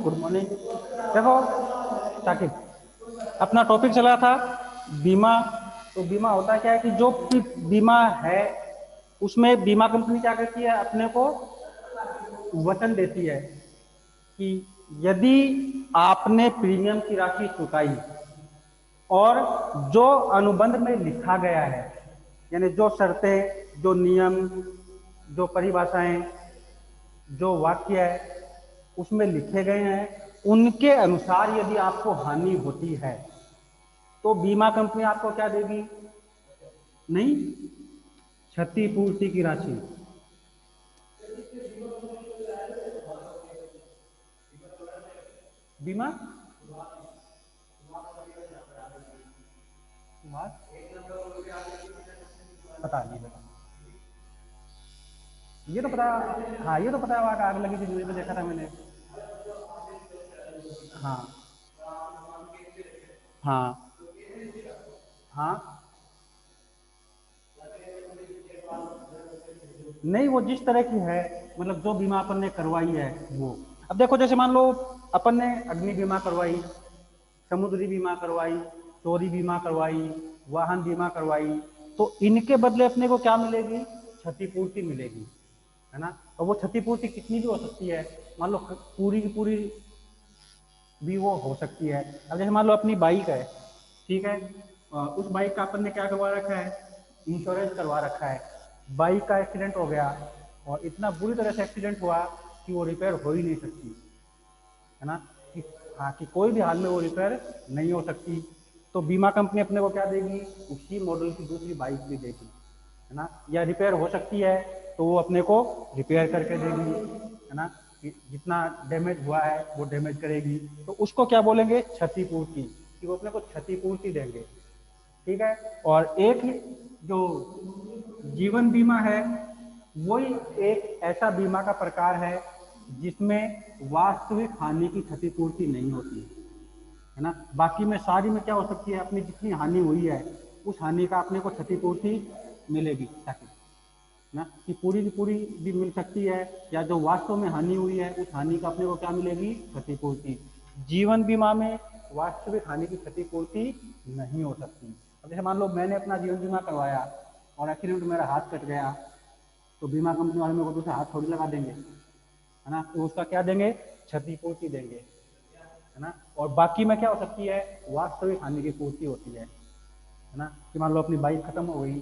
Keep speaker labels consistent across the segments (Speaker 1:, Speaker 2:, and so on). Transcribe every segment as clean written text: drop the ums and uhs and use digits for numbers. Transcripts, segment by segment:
Speaker 1: Good morning. देखो साकिब, अपना topic चला था बीमा। तो बीमा होता क्या है कि जो भी बीमा है उसमें बीमा कंपनी क्या करती है, अपने को वचन देती है कि यदि आपने प्रीमियम की राशि चुकाई और जो अनुबंध में लिखा गया है, यानी जो शर्तें, जो नियम, जो परिभाषाएं, जो वाक्य है उसमें लिखे गए हैं, उनके अनुसार यदि आपको हानि होती है तो बीमा कंपनी आपको क्या देगी? नहीं, क्षतिपूर्ति की राशि। बीमा पता नहीं, बता। ये तो पता। हाँ, ये तो पता है, आग लगी थी न्यूज में, देखा था मैंने। हाँ हाँ हाँ। नहीं, वो जिस तरह की है, मतलब जो बीमा अपन ने करवाई है वो। अब देखो, जैसे मान लो अपन ने अग्नि बीमा करवाई, समुद्री बीमा करवाई, चोरी बीमा करवाई, वाहन बीमा करवाई, तो इनके बदले अपने को क्या मिलेगी? क्षतिपूर्ति मिलेगी, है ना। और वो क्षतिपूर्ति कितनी भी हो सकती है। मान लो पूरी की पूरी भी वो हो सकती है। अब जैसे मान लो अपनी बाइक है, ठीक है, उस बाइक का अपन ने क्या करवा रखा है? इंश्योरेंस करवा रखा है। बाइक का एक्सीडेंट हो गया और इतना बुरी तरह से एक्सीडेंट हुआ कि वो रिपेयर हो ही नहीं सकती, है ना। कि हाँ, कि कोई भी हाल में वो रिपेयर नहीं हो सकती, तो बीमा कंपनी अपने को क्या देगी? उसी मॉडल की दूसरी बाइक भी देगी, है ना। या रिपेयर हो सकती है तो वो अपने को रिपेयर करके देगी, है ना। कि जितना डैमेज हुआ है वो डैमेज करेगी, तो उसको क्या बोलेंगे? क्षतिपूर्ति। कि वो अपने को क्षतिपूर्ति देंगे, ठीक है। और एक जो जीवन बीमा है, वही एक ऐसा बीमा का प्रकार है जिसमें वास्तविक हानि की क्षतिपूर्ति नहीं होती, है ना। बाकी में सारी में क्या हो सकती है, अपनी जितनी हानि हुई है उस हानि का अपने को क्षतिपूर्ति मिलेगी, ताकि ना कि पूरी की पूरी भी मिल सकती है, या जो वास्तव में हानि हुई है उस हानि का अपने को क्या मिलेगी? क्षतिपूर्ति। जीवन बीमा में वास्तविक हानि की क्षतिपूर्ति नहीं हो सकती। अब जैसे मान लो मैंने अपना जीवन बीमा करवाया और एक्सीडेंट में मेरा हाथ कट गया, तो बीमा कंपनी वाले मेरे को दूसरा हाथ थोड़ी लगा देंगे, है ना। तो उसका क्या देंगे? क्षतिपूर्ति देंगे, है ना। और बाकी में क्या हो सकती है? वास्तविक हानि की पूर्ति होती है ना। कि मान लो अपनी बाइक खत्म हो गई,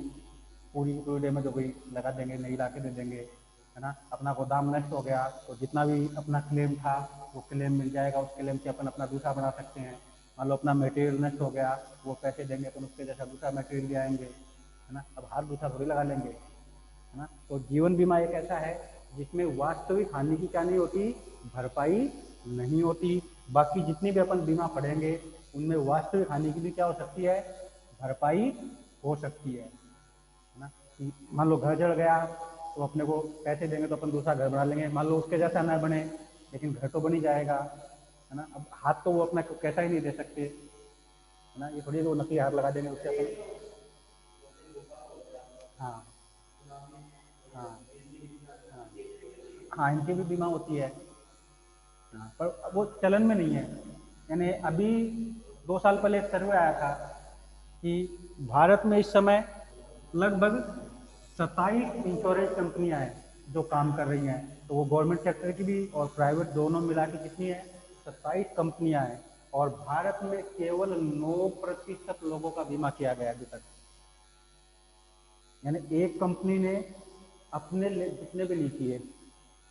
Speaker 1: पूरी की पूरी डैमेज हो गई, लगा देंगे, नई ला के दे देंगे, है ना। अपना गोदाम नष्ट हो गया तो जितना भी अपना क्लेम था वो क्लेम मिल जाएगा, उस क्लेम से अपन अपना दूसरा बना सकते हैं। मान लो अपना मटेरियल नष्ट हो गया, वो पैसे देंगे तो उसके जैसा दूसरा मटेरियल ले आएंगे, है ना। अब हाथ दूसरा थोड़ी लगा लेंगे, है ना। तो जीवन बीमा एक ऐसा है जिसमें वास्तविक हानि की क्या नहीं होती? भरपाई नहीं होती। बाकी जितनी भी अपन बीमा पढ़ेंगे उनमें वास्तविक हानि की भी क्या हो सकती है? भरपाई हो सकती है ना। कि मान लो घर जल गया तो अपने को पैसे देंगे तो अपन दूसरा घर बना लेंगे, मान लो उसके जैसा ना बने लेकिन घर तो बन ही जाएगा, है ना। अब हाथ तो वो अपना कैसा ही नहीं दे सकते, है ना। ये थोड़ी वो नकली हाथ लगा देंगे उससे अपन। हाँ हाँ हाँ। हाँ, इनकी भी बीमा होती है। हाँ, पर वो चलन में नहीं है। यानी अभी 2 साल पहले एक सर्वे आया था कि भारत में इस समय लगभग 27 इंश्योरेंस कंपनियां हैं जो काम कर रही हैं। तो वो गवर्नमेंट सेक्टर की भी और प्राइवेट दोनों मिला के कितनी है? 27 कंपनियां हैं। और भारत में केवल 9% लोगों का बीमा किया गया अभी तक। यानी एक कंपनी ने अपने जितने भी नहीं किए,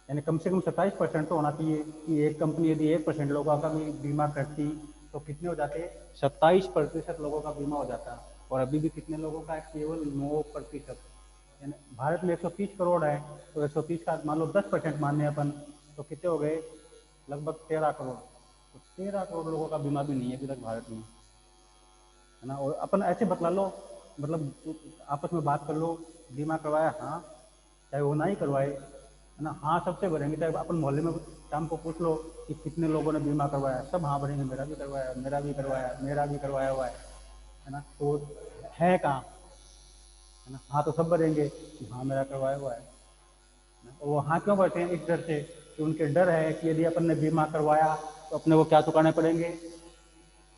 Speaker 1: यानी कम से कम 27% तो होना चाहिए कि एक कंपनी यदि 1% लोगों का भी बीमा करती तो कितने हो जाते? 27% लोगों का बीमा हो जाता। और अभी भी कितने लोगों का है? केवल 9%। यानी भारत में 130 करोड़ है, तो 130 का मान लो 10% माने अपन, तो कितने हो गए? लगभग 13 करोड़। तो 13 करोड़ लोगों का बीमा भी नहीं है अभी तक भारत में, है ना। और अपन ऐसे बतला लो, मतलब आपस में बात कर लो, बीमा करवाया हाँ, चाहे वो ना ही करवाए, है ना। हाँ सबसे भरेंगे, चाहे अपन मोहल्ले में शाम को पूछ लो कि कितने लोगों ने बीमा करवाया, सब हाँ भरेंगे, मेरा भी करवाया, मेरा भी करवाया, मेरा भी करवाया हुआ है ना। तो है कहाँ, है ना। हाँ तो सब भरेंगे कि हाँ मेरा करवाया हुआ है ना। और वो हाँ क्यों भरते हैं? इस डर से कि उनके डर है कि यदि अपन ने बीमा करवाया तो अपने को क्या चुकाने पड़ेंगे,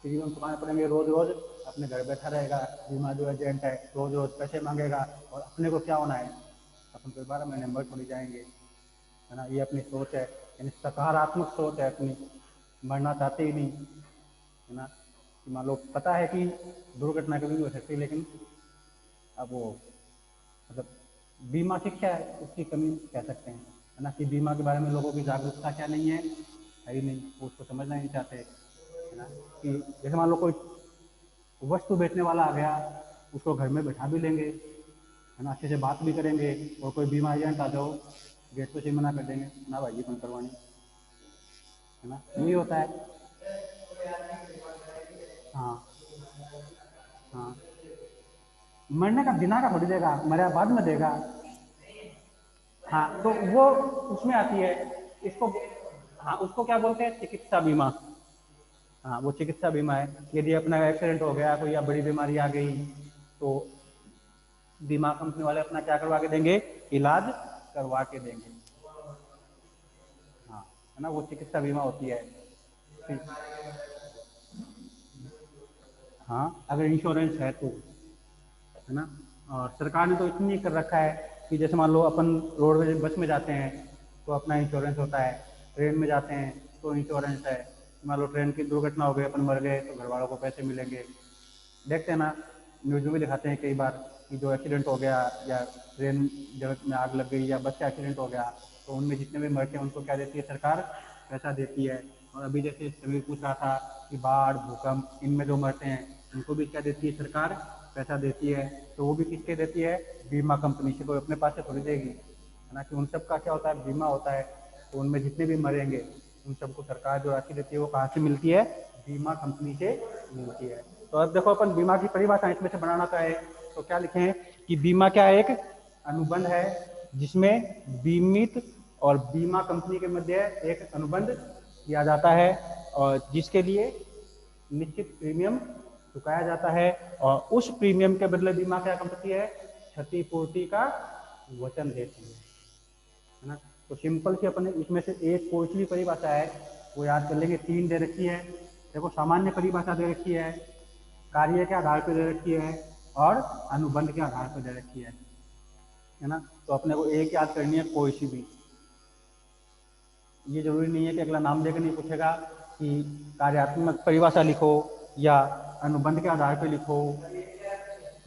Speaker 1: प्रीमियम चुकाने पड़ेंगे रोज रोज, अपने घर बैठा रहेगा, बीमा जो एजेंट है रोज रोज पैसे मांगेगा, और अपने को क्या होना है, अपन को 12 महीने मर थोड़ी जाएंगे, है ना। ये अपनी सोच है, यानी सकारात्मक सोच है अपनी, मरना चाहते ही नहीं, है ना। कि मान लो पता है कि दुर्घटना कभी भी हो सकती है, लेकिन अब वो मतलब बीमा शिक्षा है उसकी कमी कह सकते हैं, है ना। कि बीमा के बारे में लोगों की जागरूकता क्या नहीं है ही नहीं, वो उसको समझना ही नहीं चाहते, है ना। कि जैसे मान लो कोई वस्तु बेचने वाला आ गया, उसको घर में बैठा भी लेंगे, है ना, अच्छे से बात भी करेंगे, और कोई बीमा एजेंट आ जाओ गेट पे से मना कर देंगे, ना भाई ये कौन करवानी, है ना, यही होता है। हाँ हाँ, मरने का बिना का थोड़ी देगा, मरा बाद में देगा। हाँ तो वो उसमें आती है, इसको, हाँ उसको क्या बोलते हैं, चिकित्सा बीमा। हाँ वो चिकित्सा बीमा है, यदि अपना एक्सीडेंट हो गया कोई या बड़ी बीमारी आ गई तो बीमा कंपनी वाले अपना क्या करवा के देंगे, इलाज करवा के देंगे। हाँ, है ना, वो चिकित्सा बीमा होती है। ठीक। हाँ अगर इंश्योरेंस है तो, है ना। और सरकार ने तो इतनी कर रखा है कि जैसे मान लो अपन रोडवेज बस में जाते हैं तो अपना इंश्योरेंस होता है, ट्रेन में जाते हैं तो इंश्योरेंस है, मान लो ट्रेन की दुर्घटना हो गई अपन मर गए तो घर वालों को पैसे मिलेंगे। देखते हैं ना, न्यूज़ में भी दिखाते हैं कई बार कि जो एक्सीडेंट हो गया या ट्रेन जगत में आग लग गई या बस का एक्सीडेंट हो गया तो उनमें जितने भी मरते हैं उनको क्या देती है सरकार, पैसा देती है। और अभी जैसे समीर पूछ रहा था कि बाढ़ भूकंप इनमें जो मरते हैं उनको भी क्या देती है सरकार, पैसा देती है। तो वो भी किसके देती है, बीमा कंपनी से, कोई अपने पास से थोड़ी देगी, है ना। कि उन सब का क्या होता है, बीमा होता है, तो उनमें जितने भी मरेंगे उन सबको सरकार जो राशि देती है वो कहाँ से मिलती है, बीमा कंपनी से मिलती है। तो अब देखो अपन बीमा की परिभाषा इसमें से बनाना चाहे तो क्या लिखे हैं कि बीमा क्या है, एक अनुबंध है जिसमें बीमित और बीमा कंपनी के मध्य एक अनुबंध किया जाता है और जिसके लिए निश्चित प्रीमियम चुकाया जाता है, और उस प्रीमियम के बदले बीमा क्या करती है, क्षतिपूर्ति का वचन देती है ना। तो सिंपल सी अपने इसमें से एक कोई सी परिभाषा है वो याद कर लेंगे, 3 दे रखी है। देखो सामान्य परिभाषा दे रखी है, कार्य के आधार पर दे रखी है, और अनुबंध के आधार पर दे रखी है ना। तो अपने को एक याद करनी है कोई सी भी, ये जरूरी नहीं है कि अगला नाम देकर नहीं पूछेगा कि कार्यात्मक परिभाषा लिखो या अनुबंध के आधार पर लिखो।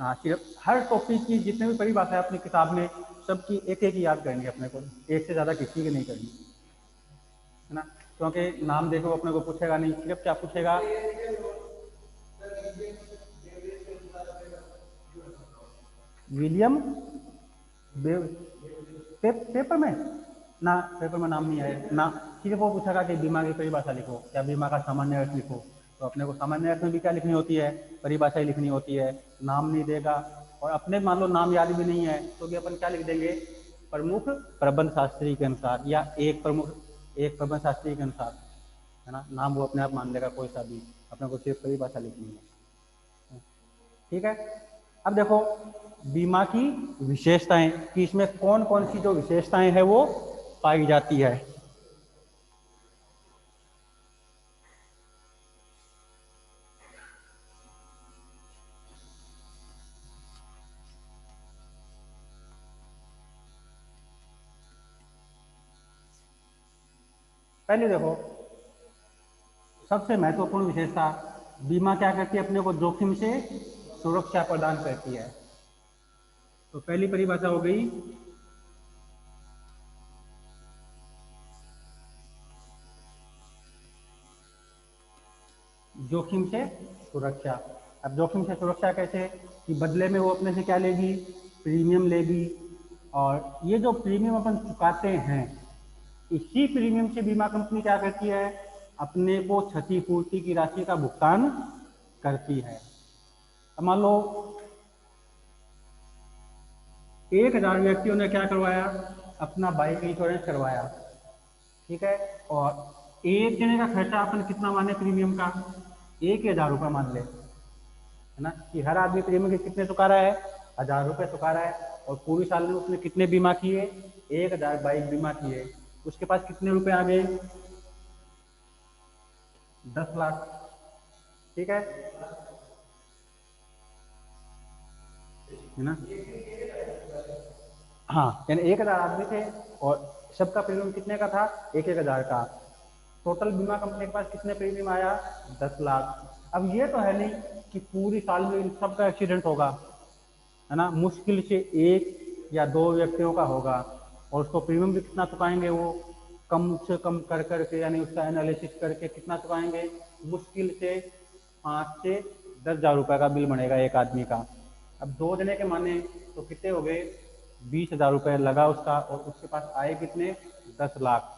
Speaker 1: हाँ सिर्फ हर टॉपिक की जितने भी परिभाषा है अपनी किताब में सबकी एक एक याद करनी है अपने को, एक से ज़्यादा किसी की नहीं करनी, है ना। क्योंकि नाम देखो अपने को पूछेगा नहीं, सिर्फ क्या पूछेगा, विलियम पेपर में ना, पेपर में नाम नहीं आए ना, सिर्फ वो पूछेगा कि बीमा की परिभाषा लिखो या बीमा का सामान्य अर्थ लिखो। तो अपने को सामान्य अर्थ में भी क्या लिखनी होती है, परिभाषा ही लिखनी होती है, नाम नहीं देगा। और अपने मान लो नाम याद भी नहीं है तो भी अपन क्या लिख देंगे, प्रमुख प्रबंध शास्त्री के अनुसार या एक प्रबंध शास्त्री के अनुसार, है ना। नाम वो अपने आप मान लेगा कोई सा भी, अपने को सिर्फ परिभाषा लिखनी है, ठीक है। अब देखो बीमा की विशेषताएं कि इसमें कौन कौन सी जो विशेषताएं हैं वो पाई जाती है। पहले देखो सबसे महत्वपूर्ण विशेषता, बीमा क्या करती है, अपने को जोखिम से सुरक्षा प्रदान करती है। तो पहली परिभाषा हो गई जोखिम से सुरक्षा। अब जोखिम से सुरक्षा कैसे, कि बदले में वो अपने से क्या लेगी, प्रीमियम लेगी, और ये जो प्रीमियम अपन चुकाते हैं इसी प्रीमियम से बीमा कंपनी क्या करती है, अपने को क्षतिपूर्ति की राशि का भुगतान करती है। अब मान लो 1000 व्यक्तियों ने क्या करवाया, अपना बाइक इंश्योरेंस करवाया, ठीक है। और एक जने का खर्चा अपन कितना माने प्रीमियम का, 1000 रुपये मान ले, है ना। कि हर आदमी प्रीमियम के कितने चुका रहा है, 1000 रुपये चुका रहा है, और पूरी साल में उसने कितने बीमा किए, 1000 बाइक बीमा किए। उसके पास कितने रुपए आ गए? 10 लाख। ठीक है ना? हाँ, यानी 1,000 आदमी थे और सबका प्रीमियम कितने का था? 1,000 का। टोटल बीमा कंपनी के पास कितने प्रीमियम आया? 10 लाख। अब ये तो है नहीं कि पूरी साल में इन सबका एक्सीडेंट होगा, है ना? मुश्किल से 1 या 2 व्यक्तियों का होगा और उसको प्रीमियम भी कितना चुकाएंगे वो? कम से कम कर करके, यानी उसका एनालिसिस करके कितना चुकाएंगे? मुश्किल से 5 से 10 हज़ार रुपये का बिल बनेगा एक आदमी का। अब 2 जने के माने तो कितने हो गए? 20,000 रुपये लगा उसका और उसके पास आए कितने? 10 लाख।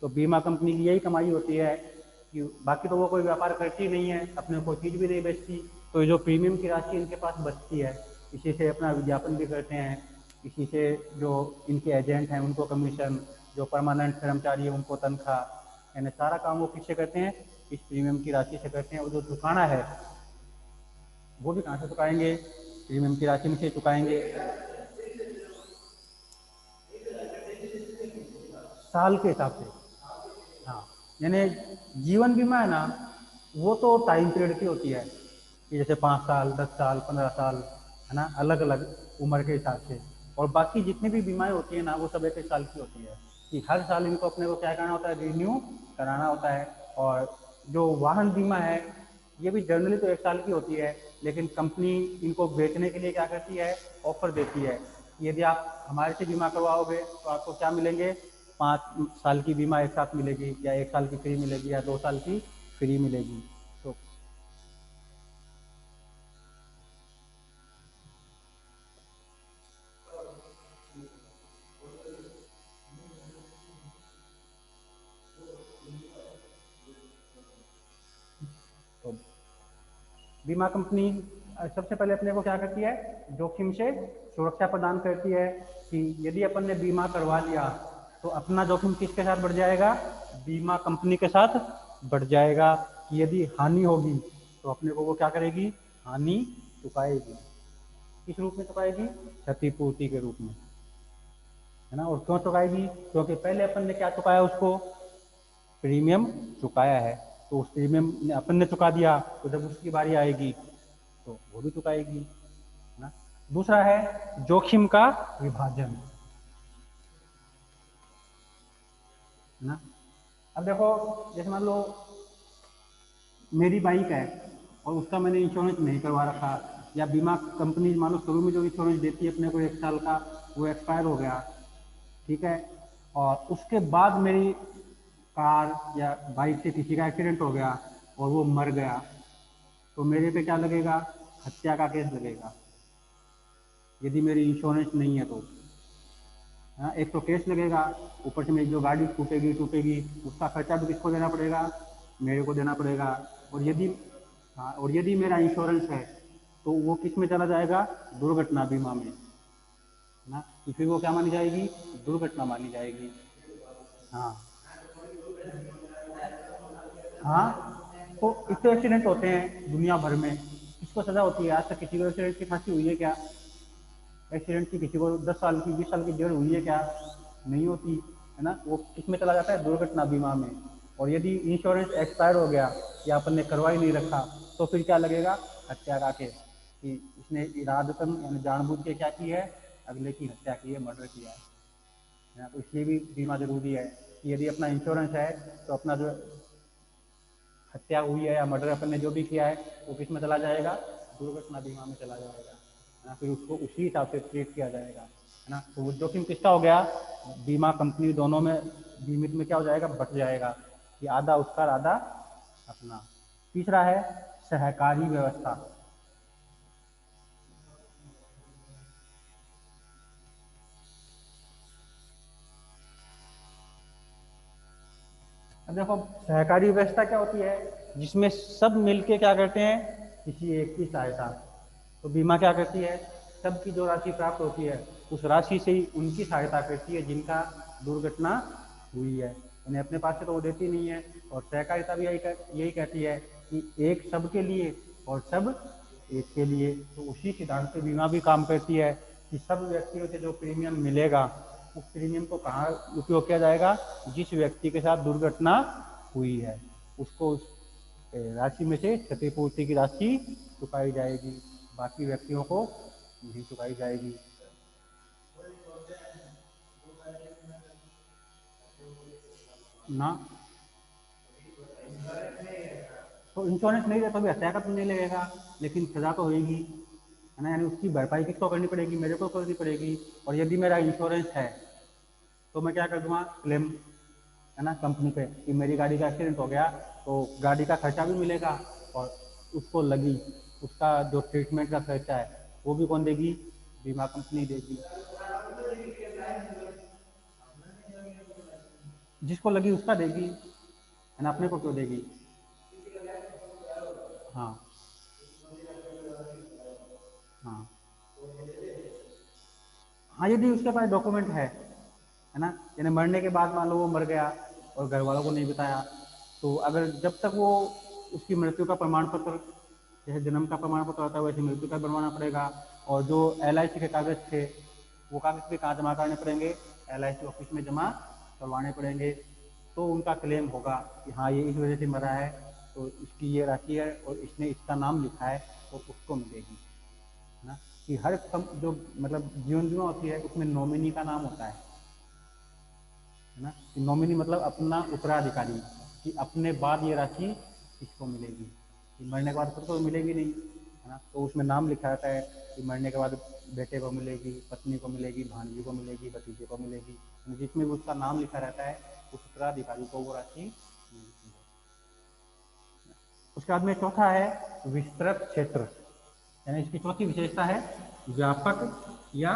Speaker 1: तो बीमा कंपनी की यही कमाई होती है कि बाकी तो वो कोई व्यापार करती नहीं है, अपने कोई चीज़ भी नहीं बेचती, तो जो प्रीमियम की राशि इनके पास बचती है इसी से अपना विज्ञापन भी करते हैं, इसी से जो इनके एजेंट हैं उनको कमीशन, जो परमानेंट कर्मचारी है उनको तनख्वाह, यानी सारा काम वो किससे करते हैं? इस प्रीमियम की राशि से करते हैं। और जो चुकाना है वो भी कहाँ से चुकाएंगे? प्रीमियम की राशि में से चुकाएंगे, साल के हिसाब से। हाँ, यानी जीवन बीमा है ना, वो तो टाइम पीरियड की होती है कि जैसे 5 साल, 10 साल, 15 साल, है ना, अलग अलग उम्र के हिसाब से। और बाकी जितनी भी बीमाएं होती है ना वो सब 1 1 साल की होती है कि हर साल इनको अपने को क्या करना होता है? रिन्यू कराना होता है। और जो वाहन बीमा है ये भी जनरली तो 1 साल की होती है, लेकिन कंपनी इनको बेचने के लिए क्या करती है? ऑफर देती है कि यदि आप हमारे से बीमा करवाओगे तो आपको क्या मिलेंगे? 5 साल की बीमा एक साथ मिलेगी, या 1 साल की फ्री मिलेगी, या 2 साल की फ्री मिलेगी। तो तो बीमा कंपनी सबसे पहले अपने को क्या करती है? जोखिम से सुरक्षा प्रदान करती है कि यदि अपन ने बीमा करवा लिया तो अपना जोखिम किसके साथ बढ़ जाएगा? बीमा कंपनी के साथ बढ़ जाएगा। कि यदि हानि होगी तो अपने को वो क्या करेगी? हानि चुकाएगी। किस रूप में चुकाएगी? क्षतिपूर्ति के रूप में, है ना? और क्यों चुकाएगी? क्योंकि पहले अपन ने क्या चुकाया उसको? प्रीमियम चुकाया है। तो उस प्रीमियम ने अपन ने चुका दिया तो जब उसकी बारी आएगी तो वो भी चुकाएगी, है ना? दूसरा है जोखिम का विभाजन, है ना? अब देखो, जैसे मान लो मेरी बाइक है और उसका मैंने इंश्योरेंस नहीं करवा रखा, या बीमा कंपनी मान लो शुरू में जो इंश्योरेंस देती है अपने को 1 साल का, वो एक्सपायर हो गया, ठीक है? और उसके बाद मेरी कार या बाइक से किसी का एक्सीडेंट हो गया और वो मर गया, तो मेरे पे क्या लगेगा? हत्या का केस लगेगा, यदि मेरी इंश्योरेंस नहीं है तो। हाँ, एक तो केस लगेगा, ऊपर से मेरी जो गाड़ी टूटेगी टूटेगी उसका खर्चा भी किसको देना पड़ेगा? मेरे को देना पड़ेगा। और यदि हाँ, और यदि मेरा इंश्योरेंस है तो वो किस में चला जाएगा? दुर्घटना बीमा में, है ना? तो फिर वो क्या मानी जाएगी? दुर्घटना मानी जाएगी। हाँ, हाँ, तो इतने एक्सीडेंट होते हैं दुनिया भर में, किसको सजा होती है? आज तक किसी को एक्सीडेंट की फांसी हुई है क्या? एक्सीडेंट की किसी को 10 साल की 20 साल की जेल हुई है क्या? नहीं होती, है ना? वो किसमें चला जाता है? दुर्घटना बीमा में। और यदि इंश्योरेंस एक्सपायर हो गया या अपन ने करवा ही नहीं रखा तो फिर क्या लगेगा? हत्या का केस, कि इसने इरादतन यानी जानबूझ के क्या की है? अगले की हत्या की है, मर्डर किया है ना? तो इसलिए भी बीमा जरूरी है कि यदि अपना इंश्योरेंस है तो अपना जो हत्या हुई है या मर्डर अपन ने जो भी किया है वो किस में चला जाएगा? दुर्घटना बीमा में चला जाएगा, है ना? फिर उसको उसी हिसाब से ट्रीट किया जाएगा, है ना? तो वो जोखिम किसका हो गया? बीमा कंपनी दोनों में बीमित में क्या हो जाएगा? बट जाएगा कि आधा उसका आधा अपना। तीसरा है सहकारी व्यवस्था। अब देखो, सहकारी व्यवस्था क्या होती है? जिसमें सब मिलके क्या करते हैं? किसी एक की सहायता। तो बीमा क्या करती है? सबकी जो राशि प्राप्त होती है उस राशि से ही उनकी सहायता करती है जिनका दुर्घटना हुई है, उन्हें अपने पास से तो वो देती नहीं है। और सहकारिता भी यही कहती है कि एक सबके लिए और सब एक के लिए। तो उसी सिद्धांत से बीमा भी काम करती है कि सब व्यक्तियों से जो प्रीमियम मिलेगा उस प्रीमियम को कहाँ उपयोग किया जाएगा? जिस व्यक्ति के साथ दुर्घटना हुई है उसको उस राशि में से क्षतिपूर्ति की राशि चुकाई जाएगी, बाकी व्यक्तियों को नहीं चुकाई जाएगी। ना तो इंश्योरेंस नहीं रहता तो भी हत्या का तो नहीं लगेगा, लेकिन सजा तो होगी, है ना। यानी उसकी भरपाई किसको करनी पड़ेगी? मेरे को करनी पड़ेगी। और यदि मेरा इंश्योरेंस है तो मैं क्या कर दूंगा? क्लेम, है ना, कंपनी पे कि मेरी गाड़ी का एक्सीडेंट हो गया, तो गाड़ी का खर्चा भी मिलेगा और उसको लगी उसका जो ट्रीटमेंट का खर्चा है वो भी कौन देगी? बीमा कंपनी देगी। जिसको लगी उसका देगी, है ना, अपने को क्यों देगी? हाँ हाँ हाँ, यदि उसके पास डॉक्यूमेंट है ना, यानी मरने के बाद मान लो वो मर गया और घर वालों को नहीं बताया, तो अगर जब तक वो उसकी मृत्यु का प्रमाण पत्र, जैसे जन्म का प्रमाण पत्र होता है वैसे मृत्यु का बनवाना पड़ेगा। और जो LIC के कागज थे वो कागज भी कहाँ जमा करने पड़ेंगे? LIC ऑफिस में जमा करवाने पड़ेंगे। तो उनका क्लेम होगा कि हाँ ये इस वजह से मरा है, तो इसकी ये राशि है और इसने इसका नाम लिखा है, तो उसको मिलेगी, है ना। कि हर जो मतलब जीवन बीमा होती है उसमें नॉमिनी का नाम होता है ना। कि नॉमिनी मतलब अपना उत्तराधिकारी, कि अपने बाद ये राशि किसको मिलेगी, कि मरने के बाद खुद को मिलेगी नहीं, है ना। तो उसमें नाम लिखा रहता है कि मरने के बाद बेटे को मिलेगी, पत्नी को मिलेगी, भांजी को मिलेगी, भतीजे को मिलेगी, जिसमें भी उसका नाम लिखा रहता है उस उत्तराधिकारी को वो राशि मिलती है। उसके बाद में चौथा है विस्तृत क्षेत्र, यानी इसकी चौथी विशेषता है व्यापक या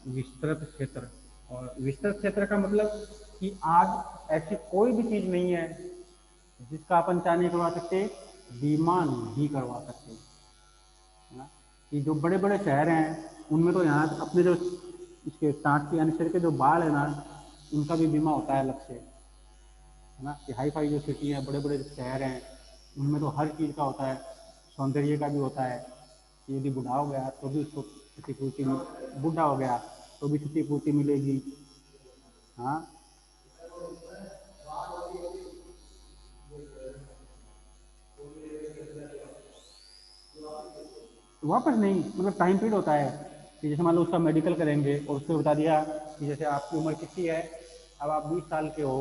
Speaker 1: विस्तृत क्षेत्र। और विस्तृत क्षेत्र का मतलब कि आज ऐसी कोई भी चीज नहीं है जिसका अपन चाह नहीं करवा सकते, बीमा नहीं करवा सकते, है ना। कि जो बड़े बड़े शहर हैं उनमें तो यहाँ अपने जो इसके टाट के यानी शरीर के जो बाल है ना उनका भी बीमा होता है अलग से, है ना। कि हाई फाई जो सिटी है, बड़े बड़े शहर हैं, उनमें तो हर चीज़ का होता है, सौंदर्य का भी होता है कि यदि बूढ़ा हो गया तो भी उसको क्षतिपूर्ति, बूढ़ा हो गया तो भी क्षतिपूर्ति मिलेगी। हाँ वापस नहीं, मतलब टाइम पीरियड होता है कि जैसे मान लो उसका मेडिकल करेंगे और उसको बता दिया कि जैसे आपकी उम्र कितनी है, अब आप 20 साल के हो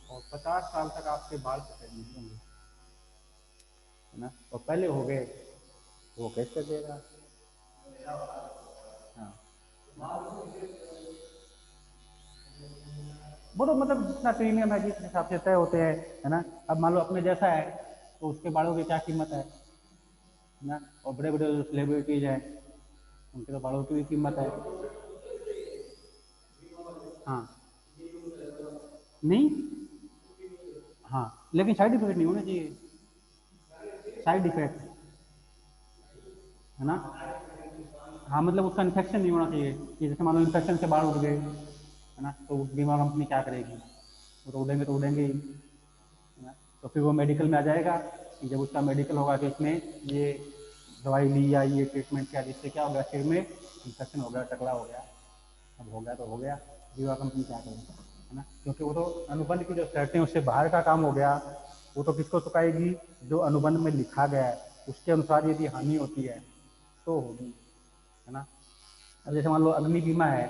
Speaker 1: और 50 साल तक आपके बाल सफेद नहीं होंगे, है ना, और पहले हो गए, वो कैसे देगा? हाँ, वो तो मतलब जितना प्रीमियम है जिस हिसाब से तय होते हैं, है ना। अब मान लो अपने जैसा है तो उसके बालों की क्या कीमत है ना। और बड़े बड़े जो सेलिब्रिटीज हैं उनके तो बालों की भी कीमत है। हाँ नहीं, हाँ लेकिन साइड इफेक्ट नहीं होना चाहिए, साइड इफेक्ट, है ना। हाँ मतलब उसका इन्फेक्शन नहीं होना चाहिए कि जैसे मान लो इन्फेक्शन से बाल उठ गए, है ना, तो बीमा कंपनी क्या करेगी? वो तो उड़ेंगे ही, है ना। तो फिर वो मेडिकल में आ जाएगा कि जब उसका मेडिकल होगा कि इसमें ये दवाई ली या ये ट्रीटमेंट किया जिससे क्या हो गया, सिर में इन्फेक्शन हो गया, टकला हो गया। अब हो गया तो हो गया, बीमा कंपनी क्या करेगी, है ना। क्योंकि वो तो अनुबंध की जो शर्तें उससे बाहर का काम हो गया, वो तो किसको चुकाएगी? जो अनुबंध में लिखा गया है उसके अनुसार यदि हानि होती है तो होगी, है ना। अब जैसे मान लो अग्नि बीमा है,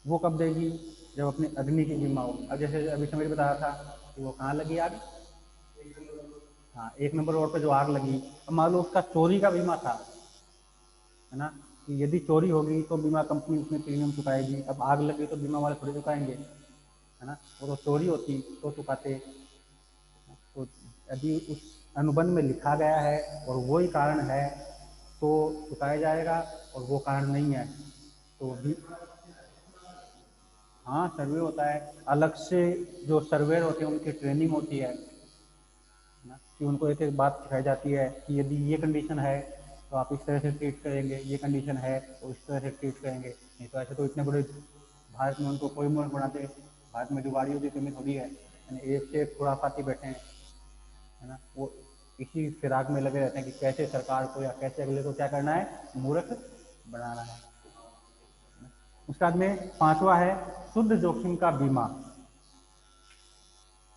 Speaker 1: वो कब देगी? जब अपनी अग्नि की बीमा हो। अब जैसे अभी समीर बता रहा था कि वो कहाँ लगी आग, हाँ 1 नंबर रोड पे जो आग लगी, अब मान लो उसका चोरी का बीमा था, है ना, कि यदि चोरी होगी तो बीमा कंपनी उसमें प्रीमियम चुकाएगी। अब आग लगी तो बीमा वाले थोड़ी चुकाएंगे, है ना, वो तो चोरी होती तो चुकाते। तो यदि उस अनुबंध में लिखा गया है और वही कारण है तो चुकाया जाएगा, और वो कारण नहीं है तो भी। हाँ सर्वे होता है अलग से, जो सर्वेयर होते हैं उनकी ट्रेनिंग होती है ना, कि उनको एक एक बात सिखाई जाती है कि यदि ये कंडीशन है तो आप इस तरह से ट्रीट करेंगे, ये कंडीशन है तो इस तरह से ट्रीट करेंगे। नहीं तो ऐसे तो इतने बड़े भारत में उनको कोई मोड़ बनाते, भारत में जो गाड़ियों की कमी थोड़ी है, यानी एक से एक खुराफाती बैठे हैं, है ना। वो इसी फिराक में लगे रहते हैं कि कैसे सरकार को या कैसे अगले को क्या करना है, मूर्ख बनाना है। उसके बाद में पांचवा है शुद्ध जोखिम का बीमा,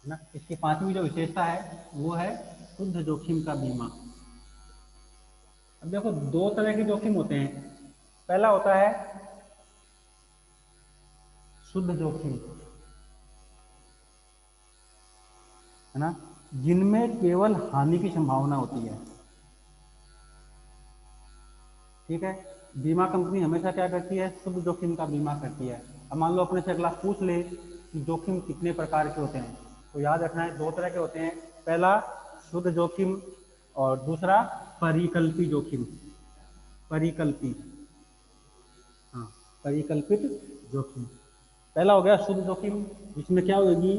Speaker 1: है ना। इसकी पांचवी जो विशेषता है वो है शुद्ध जोखिम का बीमा। अब देखो दो तरह के जोखिम होते हैं। पहला होता है शुद्ध जोखिम, है ना, जिनमें केवल हानि की संभावना होती है। ठीक है, बीमा कंपनी हमेशा क्या करती है, शुद्ध जोखिम का बीमा करती है। अब मान लो अपने से अगला पूछ ले कि जोखिम कितने प्रकार के होते हैं, तो याद रखना है दो तरह के होते हैं। पहला शुद्ध जोखिम और दूसरा परिकल्पी जोखिम। परिकल्पी, हाँ, परिकल्पित जोखिम। पहला हो गया शुद्ध जोखिम, जिसमें क्या होगी,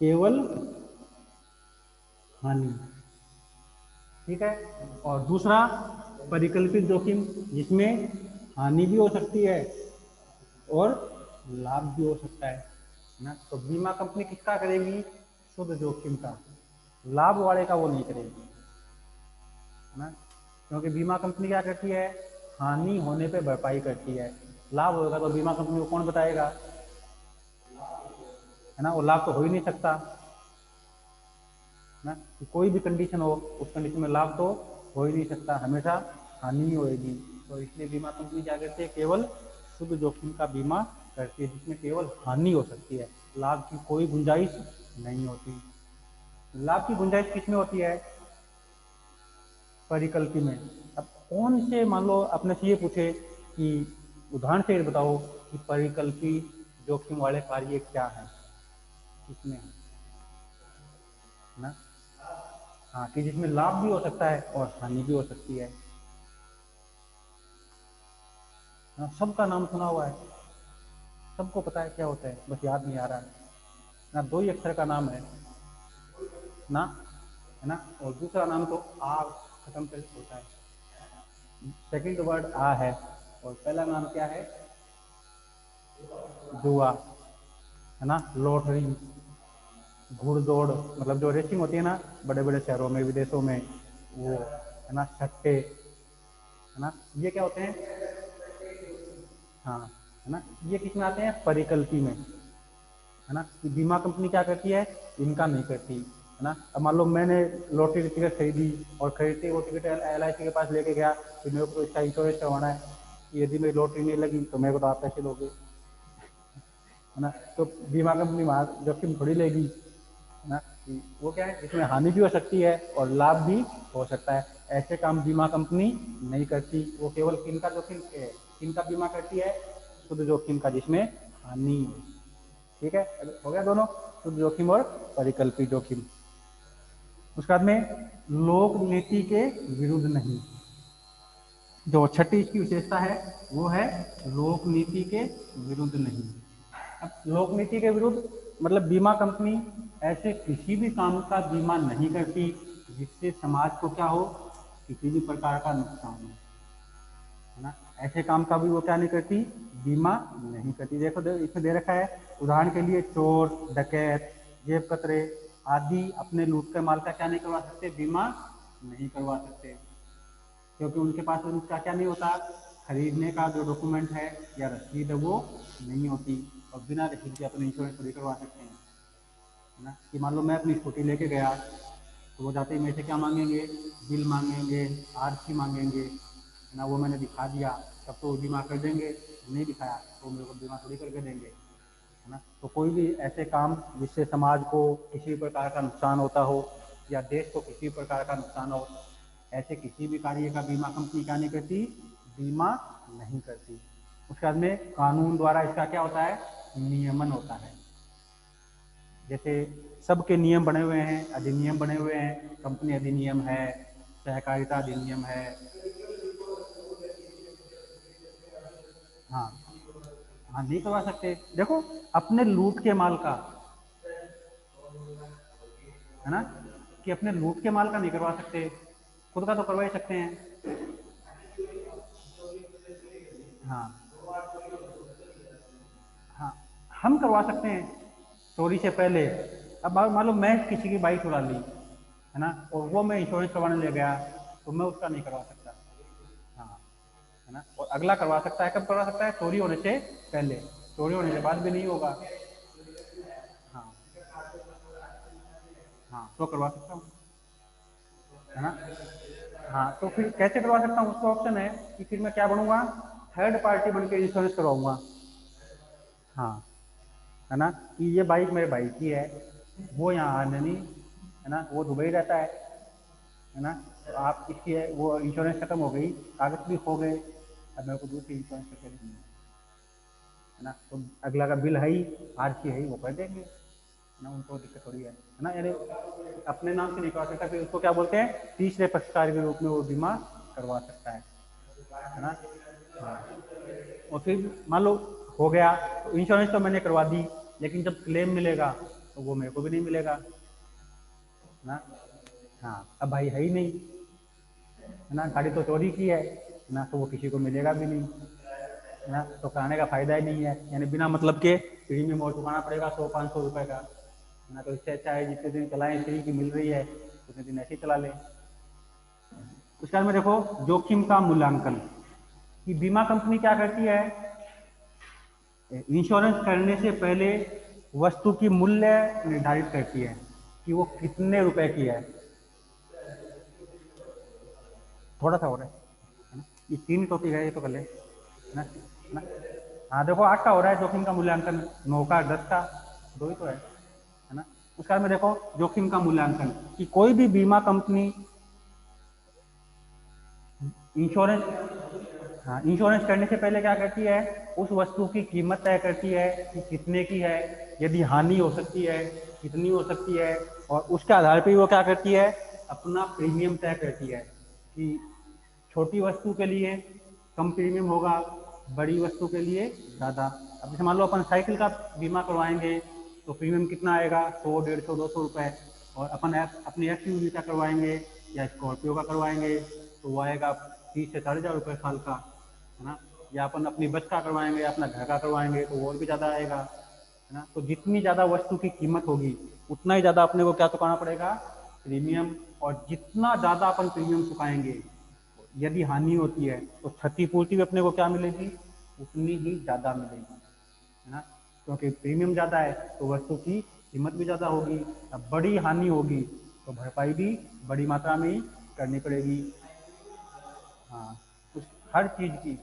Speaker 1: केवल हानि। ठीक है, और दूसरा परिकल्पित जोखिम, जिसमें हानि भी हो सकती है और लाभ भी हो सकता है ना। तो बीमा कंपनी किसका करेगी, शुद्ध जोखिम का, लाभ वाले का वो नहीं करेगी, है ना। क्योंकि बीमा कंपनी क्या करती है, हानि होने पे भरपाई करती है। लाभ होगा तो बीमा कंपनी को कौन बताएगा, है ना, वो लाभ तो हो ही नहीं सकता ना। कि कोई भी कंडीशन हो, उस कंडीशन में लाभ तो हो ही नहीं सकता, हमेशा हानि ही होएगी। तो इसलिए बीमा कंपनी क्या करती है, केवल शुद्ध जोखिम का बीमा करती है, जिसमें केवल हानि हो सकती है, लाभ की कोई गुंजाइश नहीं होती। लाभ की गुंजाइश किसमें होती है, परिकल्पी में। अब कौन से, मान लो अपने से ये पूछे कि उदाहरण से बताओ कि परिकल्पी जोखिम वाले कार्य क्या है, किसमें है ना। हाँ, कि जिसमें लाभ भी हो सकता है और हानि भी हो सकती है। हाँ, सबका नाम सुना हुआ है, सबको पता है क्या होता है, बस याद नहीं आ रहा है ना। दो ही अक्षर का नाम है ना, है ना, और दूसरा नाम तो आ खत्म कर होता है। सेकंड वर्ड आ है और पहला नाम क्या है, जुआ, है ना, लॉटरी, घुड़दौड़, मतलब जो रेसिंग होती है ना बड़े बड़े शहरों में विदेशों में, वो, है ना, सट्टे, है ना, ये क्या होते हैं, हाँ, है ना, ये किस में आते हैं, परिकल्पी में, है ना। कि बीमा कंपनी क्या करती है, इनका नहीं करती, है ना। अब मान लो मैंने लॉटरी की टिकट खरीदी और खरीदते वो टिकट LIC के पास लेके गया कि मेरे को तो इसका इंश्योरेंस करवाना है, कि यदि मेरी लॉटरी नहीं लगी तो मेरे को तो आप पैसे दोगे, है ना। तो बीमा कंपनी वहाँ जोखिम थोड़ी लेगी, है ना। कि वो क्या है, इसमें हानि भी हो सकती है और लाभ भी हो सकता है। ऐसे काम बीमा कंपनी नहीं करती, वो केवल किन का जोखिम, किन का बीमा करती है, शुद्ध जोखिम का, जिसमें हानि। ठीक है, हो गया दोनों, शुद्ध जोखिम और परिकल्पित जोखिम। उसके बाद में लोक नीति के विरुद्ध नहीं। जो छठी इसकी विशेषता है वो है लोक नीति के विरुद्ध नहीं। अब लोक नीति के विरुद्ध मतलब बीमा कंपनी ऐसे किसी भी काम का बीमा नहीं करती जिससे समाज को क्या हो, किसी भी प्रकार का नुकसान हो, है ना। ऐसे काम का भी वो क्या नहीं करती, बीमा नहीं करती। देखो इसमें दे रखा है, उदाहरण के लिए चोर, डकैत, जेब कतरे आदि अपने लूट के माल का क्या नहीं करवा सकते, बीमा नहीं करवा सकते, क्योंकि उनके पास उनका क्या नहीं होता, खरीदने का जो डॉक्यूमेंट है या रसीद है वो नहीं होती, और बिना रसीद के अपने इंश्योरेंस थोड़ी करवा सकते हैं, है ना। कि मान लो मैं अपनी स्कूटी लेके गया तो वो जाते ही मेरे से क्या मांगेंगे, बिल मांगेंगे, RC मांगेंगे, है ना, वो मैंने दिखा दिया तब तो बीमा कर देंगे, नहीं दिखाया तो मेरे को बीमा थोड़ी करके देंगे, है ना। तो कोई भी ऐसे काम जिससे समाज को किसी प्रकार का नुकसान होता हो या देश को किसी प्रकार का नुकसान हो, ऐसे किसी भी कार्य का बीमा कंपनी क्या नहीं करती, बीमा नहीं करती। उसके बाद में कानून द्वारा इसका क्या होता है, नियमन होता है। जैसे सबके नियम बने हुए हैं, अधिनियम बने हुए हैं, कंपनी अधिनियम है, सहकारिता अधिनियम है। हाँ, हाँ, नहीं करवा सकते। देखो अपने लूट के माल का, है ना, कि अपने लूट के माल का नहीं करवा सकते, खुद का तो करवा ही सकते हैं। हाँ, हाँ, हम करवा सकते हैं चोरी से पहले। अब मान लो मैं किसी की बाइक चुरा ली, है ना, और वो मैं इंश्योरेंस करवाने ले गया तो मैं उसका नहीं करवा सकता, हाँ, है ना। और अगला करवा सकता है, कब करवा सकता है? चोरी होने से पहले, चोरी होने के बाद भी नहीं होगा। हाँ हाँ, तो करवा सकता हूँ, है ना। हाँ, तो फिर कैसे करवा सकता हूँ? उसका ऑप्शन है कि फिर मैं क्या बनूंगा? थर्ड पार्टी बन के इंश्योरेंस करवाऊंगा। हाँ, है ना, कि ये बाइक मेरे भाई की है, वो यहाँ आने नहीं, है ना, वो दुबई रहता है ना। तो आप इसकी वो इंश्योरेंस खत्म हो गई, कागज भी खो गए, अब मेरे को दूसरी इंश्योरेंस करके देनी है ना। तो अगला का बिल है ही, आरसी है ही, वो कर देंगे, है ना, उनको दिक्कत थोड़ी है ना। यानी अपने नाम से नहीं करवा सकता, फिर उसको क्या बोलते हैं? तीसरे पक्षकार के रूप में वो बीमा करवा सकता है ना। हाँ, और फिर मान लो हो गया, तो इंश्योरेंस तो मैंने करवा दी, लेकिन जब क्लेम मिलेगा तो वो मेरे को भी नहीं मिलेगा, है ना। हाँ, अब भाई है ही नहीं, है ना, गाड़ी तो चोरी की है ना, तो वो किसी को मिलेगा भी नहीं, है ना। तो कराने का फायदा ही नहीं है, यानी बिना मतलब के प्रीमियम और चुकाना पड़ेगा 100-500 रुपए का, है ना। तो इससे अच्छा है जितने दिन चलाएं, फ्री की मिल रही है उतने दिन ऐसे ही चला लें। उसके बाद में देखो जोखिम का मूल्यांकन, कि बीमा कंपनी क्या करती है? इंश्योरेंस करने से पहले वस्तु की मूल्य निर्धारित करती है कि वो कितने रुपए की है। थोड़ा सा हो रहा है ना, ये 3 टॉपिक है, ये तो कर ले, है ना। हाँ देखो 8 का हो रहा है जोखिम का मूल्यांकन, 9 का, 10 का, 2 ही तो है ना। उसके बाद में देखो जोखिम का मूल्यांकन, कि कोई भी बीमा कंपनी इंश्योरेंस, हाँ, इंश्योरेंस करने से पहले क्या करती है? उस वस्तु की कीमत तय करती है कि कितने की है, यदि हानि हो सकती है कितनी हो सकती है, और उसके आधार पर वो क्या करती है? अपना प्रीमियम तय करती है कि छोटी वस्तु के लिए कम प्रीमियम होगा, बड़ी वस्तु के लिए ज़्यादा। अब जैसे मान लो अपन साइकिल का बीमा करवाएंगे तो प्रीमियम कितना आएगा? 100, 150, 200 रुपये। और अपन अपनी एक्सयूवी का करवाएंगे या स्कॉर्पियो का करवाएंगे तो वो आएगा 30 से 40 हज़ार रुपये साल का, है ना। या अपन अपनी बस का करवाएंगे, अपना घर का करवाएंगे तो वो और भी ज़्यादा आएगा, है ना। तो जितनी ज़्यादा वस्तु की कीमत होगी उतना ही ज़्यादा अपने को क्या चुकाना पड़ेगा? प्रीमियम। और जितना ज़्यादा अपन प्रीमियम चुकाएंगे, यदि हानि होती है तो क्षतिपूर्ति भी अपने को क्या मिलेगी? उतनी ही ज़्यादा मिलेगी, है ना। क्योंकि प्रीमियम ज़्यादा है तो वस्तु की कीमत भी ज़्यादा होगी। अब बड़ी हानि होगी तो भरपाई भी बड़ी मात्रा में ही करनी पड़ेगी। हाँ, उस हर चीज़ की।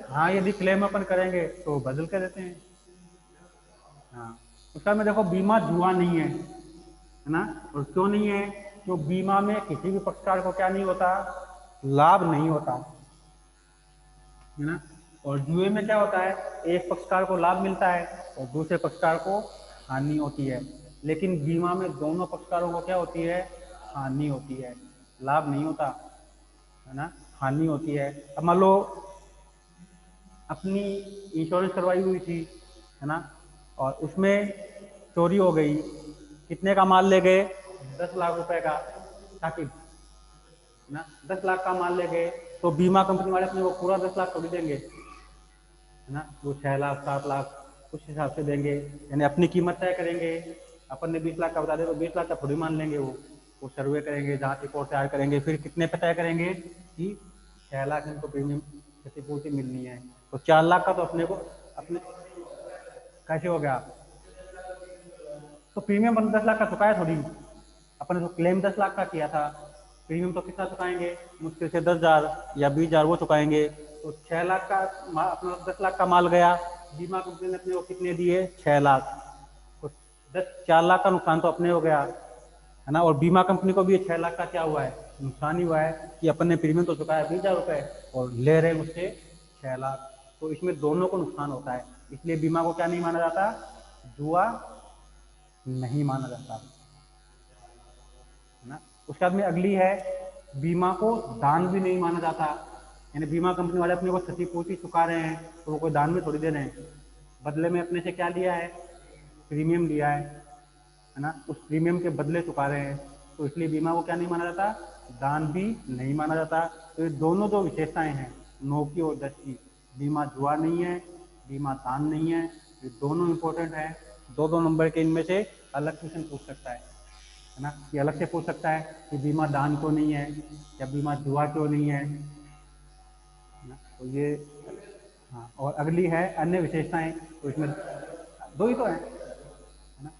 Speaker 1: हाँ, यदि क्लेम अपन करेंगे तो बदल के देते हैं। हाँ, उसका में देखो बीमा जुआ नहीं है ना। और क्यों नहीं है? क्यों? बीमा में किसी भी पक्षकार को क्या नहीं होता? लाभ नहीं होता, है ना। और जुए में क्या होता है? एक पक्षकार को लाभ मिलता है और दूसरे पक्षकार को हानि होती है। लेकिन बीमा में दोनों पक्षकारों को क्या होती है? हानि होती है, लाभ नहीं होता, है ना, हानि होती है। अब मान लो अपनी इंश्योरेंस करवाई हुई थी, है ना, और उसमें चोरी हो गई, कितने का माल ले गए? 10 लाख रुपए का, ताकि, ना, 10 लाख का माल ले गए तो बीमा कंपनी वाले अपने को पूरा 10 लाख थोड़ी देंगे, है ना। वो 6 लाख 7 लाख उस हिसाब से देंगे, यानी अपनी कीमत तय करेंगे। अपन ने 20 लाख का बता दिया तो 20 लाख का थोड़ी मान लेंगे। वो सर्वे करेंगे, जांच रिपोर्ट तैयार करेंगे, फिर कितने पे तय करेंगे कि 6 लाख इनको प्रीमियम क्षतिपूर्ति मिलनी है। तो 4 लाख का तो अपने को अपने कैसे हो गया? तो प्रीमियम अपन 10 लाख का चुकाया थोड़ी, अपन ने तो क्लेम 10 लाख का किया था, प्रीमियम तो कितना चुकाएंगे? मुश्किल से 10 हज़ार या 20 हज़ार वो चुकाएंगे। तो 6 लाख का अपना 10 लाख का माल गया, बीमा कंपनी ने अपने को कितने दिए? 6 लाख। तो 4 लाख का नुकसान तो अपने हो गया, है ना। और बीमा कंपनी को भी ये 6 लाख का क्या हुआ है? नुकसान ही हुआ है कि अपन ने प्रीमियम तो चुकाया 20 हज़ार रुपये और ले रहे मुझसे 6 लाख। तो इसमें दोनों को नुकसान होता है, इसलिए बीमा को क्या नहीं माना जाता? जुआ नहीं माना जाता, है ना। उसके बाद में अगली है, बीमा को दान भी नहीं माना जाता। यानी बीमा कंपनी वाले अपने को क्षतिपूर्ति चुका रहे हैं तो वो कोई दान में थोड़ी दे रहे हैं, बदले में अपने से क्या लिया है? प्रीमियम लिया है ना, उस प्रीमियम के बदले चुका रहे हैं। तो इसलिए बीमा को क्या नहीं माना जाता? दान भी नहीं माना जाता। तो ये दोनों जो विशेषताएं हैं 9 की और 10 की, बीमा जुआ नहीं है, बीमा दान नहीं है, ये दोनों इंपॉर्टेंट है। 2-2 नंबर के इनमें से अलग क्वेश्चन पूछ सकता है। है ना। ये अलग से पूछ सकता है कि बीमा दान क्यों नहीं है, या बीमा जुआ क्यों नहीं है ना। तो ये, हाँ, और अगली है अन्य विशेषताएं, तो इसमें दो ही तो है ना।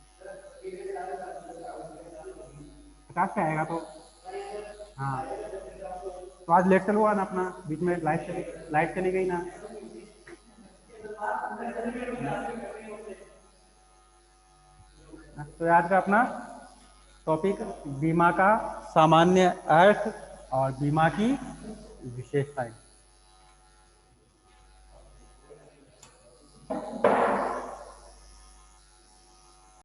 Speaker 1: 50 पे आएगा तो, हाँ। तो आज लेट चलो ना अपना, बीच में लाइट चली गई ना। तो आज का अपना टॉपिक बीमा का सामान्य अर्थ और बीमा की विशेषताएं।